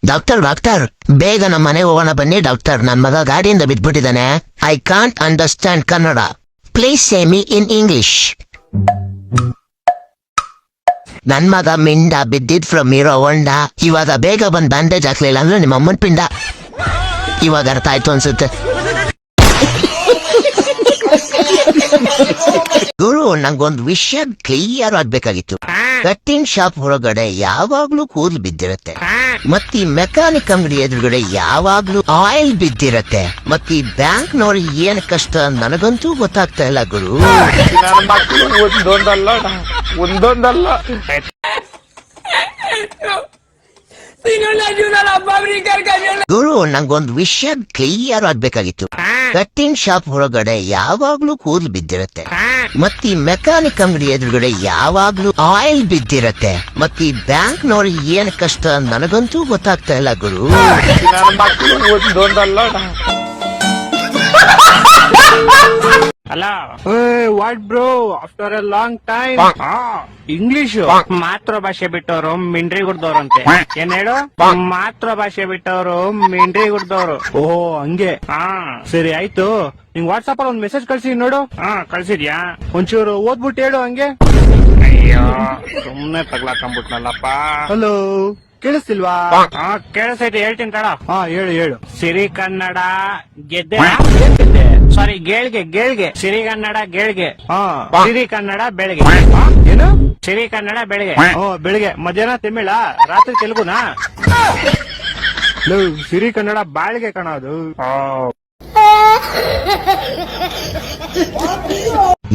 Doctor doctor ಬೇಗ ನಮ್ಮ ಮನೆಗೆ ಹೋಗೋಣ ಬನ್ನಿ ಡಾಕ್ಟರ್. ನನ್ ಮಗ ಗಾಡಿಯಿಂದ ಬಿದ್ಬಿಟ್ಟಿದ್ದಾನೆ. I can't understand Kannada. Please say me in English. ನನ್ ಮಗ ಮಿಂಡ ಬಿದ್ದಿದ್ ಫ್ರಮ್ ಹೀರೋ ಹೊಂಡ. ಇವಾಗ ಬೇಗ ಬಂದ್ ಬ್ಯಾಂಡೇಜ್ ಹಾಕ್ಲಿಲ್ಲ ಅಂದ್ರೆ ನಿಮ್ಮ ಅಮ್ಮನ್ ಪಿಂಡ. ಇವಾಗ ಅರ್ಥ ಆಯ್ತು ಅನ್ಸುತ್ತೆ. ಗುರು, ನಂಗೊಂದು ವಿಷಯ ಕ್ಲಿಯರ್ ಆಗ್ಬೇಕಾಗಿತ್ತು. ಕಟ್ಟಿಂಗ್ ಶಾಪ್ ಹೊರಗಡೆ ಯಾವಾಗ್ಲೂ ಕೂದಲು ಬಿದ್ದಿರತ್ತೆ, ಮತ್ತಿ ಮೆಕ್ಯಾನಿಕ್ ಅಂಗಡಿ ಎದುರುಗಡೆ ಯಾವಾಗ್ಲೂ ಆಯಿಲ್ ಬಿದ್ದಿರತ್ತೆ, ಮತ್ತಿ ಬ್ಯಾಂಕ್ ನೋಡಿ ಏನ್ ಕಷ್ಟ ನನಗಂತೂ ಗೊತ್ತಾಗ್ತಾ ಇಲ್ಲ ಗುರು. ಒಂದೊಂದಲ್ಲ ಗುರು, ನಂಗೊಂದು ವಿಷಯ ಕ್ಲಿಯರ್ ಆಗ್ಬೇಕಾಗಿತ್ತು. ಕಟ್ಟಿಂಗ್ ಶಾಪ್ ಹೊರಗಡೆ ಯಾವಾಗ್ಲೂ ಕೂದಲು ಬಿದ್ದಿರತ್ತೆ, ಮತ್ತಿ ಮೆಕ್ಯಾನಿಕ್ ಅಂಗಡಿ ಎದುರುಗಡೆ ಯಾವಾಗ್ಲೂ ಆಯಿಲ್ ಬಿದ್ದಿರತ್ತೆ, ಮತ್ತಿ ಬ್ಯಾಂಕ್ ನೋಡಿ ಏನ್ ಕಷ್ಟ ನನಗಂತೂ ಗೊತ್ತಾಗ್ತಾ ಇಲ್ಲ ಗುರು. ಒಂದೊಂದಲ್ಲ ಅಲ್ಲ what bro, after A long time English ಮಾತೃಭಾಷೆ ಬಿಟ್ಟವರು ಮಿಂಡ್ರಿ ಗುಡ್ದವ್ರಂತೆ. ಏನ್ ಹೇಳು, ಮಾತೃಭಾಷೆ ಬಿಟ್ಟವರು ಮಿಂಡ್ರಿ ಗುಡ್ದವ್ರು. ಓಹೋ ಹಂಗೆ. ಸರಿ ಆಯ್ತು, ನಿಂಗ್ ವಾಟ್ಸ್ಆಪ್ ಅಲ್ಲಿ ಒಂದ್ ಮೆಸೇಜ್ ಕಳ್ಸಿ ನೋಡು. ಕಳ್ಸಿದ್ಯಾ? ಒಂಚೂರು ಓದ್ಬಿಟ್ಟು ಹೇಳು ಹಂಗೆ. ಅಯ್ಯೋ ಸುಮ್ನೆ ತಗ್ಲಾಕೊಂಡ್ಬಿಟ್ನಲ್ಲಪ್ಪ. ಹಲೋ, ಕೇಳಿಸ್ತಿಲ್ವಾ? ಕೇಳಿಸೈತೆ, ಹೇಳ್ತೀನಿ ತಡ. ಹೇಳು ಹೇಳು. ಸಿರಿ ಕನ್ನಡ ಗೆದ್ದೆ. ಸಾರಿ, ಗೇಳ್ಗೆ ಸಿರಿ ಕನ್ನಡ ಗೇಳ್ಗೆ. ಸಿರಿ ಕನ್ನಡ ಬೆಳಗ್ಗೆ. ಏನು? ಸಿರಿ ಕನ್ನಡ ಬೆಳಗ್ಗೆ. ಬೆಳಿಗ್ಗೆ. ಮಧ್ಯಾಹ್ನ ತಮಿಳ, ರಾತ್ರಿ ತೆಲುಗುನಾ? ಸಿರಿ ಕನ್ನಡ ಬಾಳ್ಗೆ ಕಾಣೋದು.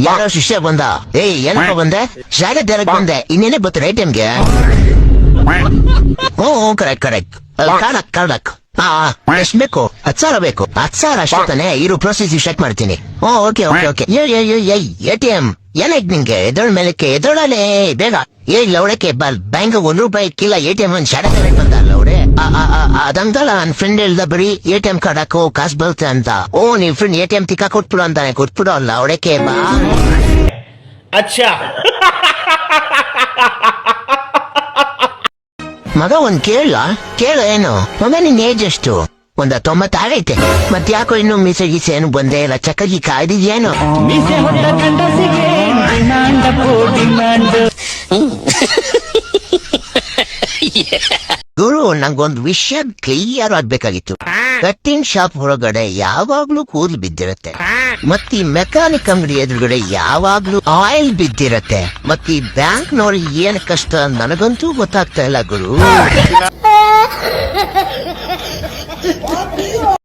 ಯಾರೋ ಶಿಷ್ಯ ಬಂದ. ಏನಪ್ಪ ಬಂದೆ? ಶಾಲೆ ಬಂದೆ. ಇನ್ನೇನೆ ಬರ್ತಾರೆ ATM-ಗೆ. Correct correct. ಕರೆಕ್ಟ್. ಎಷ್ಟು ಬೇಕು? 10,000 ಬೇಕು. 10,000 ಅಷ್ಟೇ ತಾನೆ? ಇರು, ಪ್ರೊಸೆಸ್ ಚೆಕ್ ಮಾಡ್ತೀನಿ. Okay okay okay. ATM ಏನಾಯ್ತು ನಿಂಗೆ? ಎದೊಳ ಮೇಲಕ್ಕೆ ಎದೊಳಲೆ ಬೇಗ. ಲೌಡಕ್ಕೆ ಬ್ಯಾಂಕ್ ₹1 ಕಿಲ್ಲ. ATM ಒಂದ್ ಶಾಲೆ ಬಂದ ಲೌಡೆ. ಅದಂಗಲ್ಲ, ನನ್ ಫ್ರೆಂಡ್ ಹೇಳ್ದ ಬರೀ ATM ಕಾರ್ಡ್ ಹಾಕೋ ಕಾಸು ಬರುತ್ತೆ ಅಂತ. ನಿನ್ ಫ್ರೆಂಡ್ ATM ತಿಕ್ಕ ಕೊಟ್ಬಿಡು ಅಂತಾನೆ. ಕೊಟ್ಬಿಡು ಅಲ್ಲ ಅವಡಕ್ಕೆ ಬಾ. ಅಚ್ಚಾ ಮಗ, ಒಂದ್ ಕೇಳ ಏನು ಮಗ, ನಿನ್ ಏಜ್ ಎಷ್ಟು? 90 ಆಗೈತೆ. ಮತ್ ಯಾಕೋ ಇನ್ನು ಮೀಸೆ ಗೀಸೆ ಏನು ಬಂದೇ ಇಲ್ಲ? ಚಕ್ಕಗಿ ಕಾಯ್ದಿದ್ಯೇನು? ಗುರು, ನಂಗೊಂದು ವಿಷಯ ಕ್ಲಿಯರ್ ಆಗ್ಬೇಕಾಗಿತ್ತು. ಕಟ್ಟಿಂಗ್ ಶಾಪ್ ಹೊರಗಡೆ ಯಾವಾಗ್ಲೂ ಕೂದಲು ಬಿದ್ದಿರತ್ತೆ, ಮತ್ತಿ ಮೆಕ್ಯಾನಿಕ್ ಅಂಗಡಿ ಎದುರುಗಡೆ ಯಾವಾಗ್ಲೂ ಆಯಿಲ್ ಬಿದ್ದಿರತ್ತೆ, ಮತ್ತಿ ಬ್ಯಾಂಕ್ ನೋಡಿ ಏನ್ ಕಷ್ಟ ನನಗಂತೂ ಗೊತ್ತಾಗ್ತಾ ಇಲ್ಲ ಗುರು.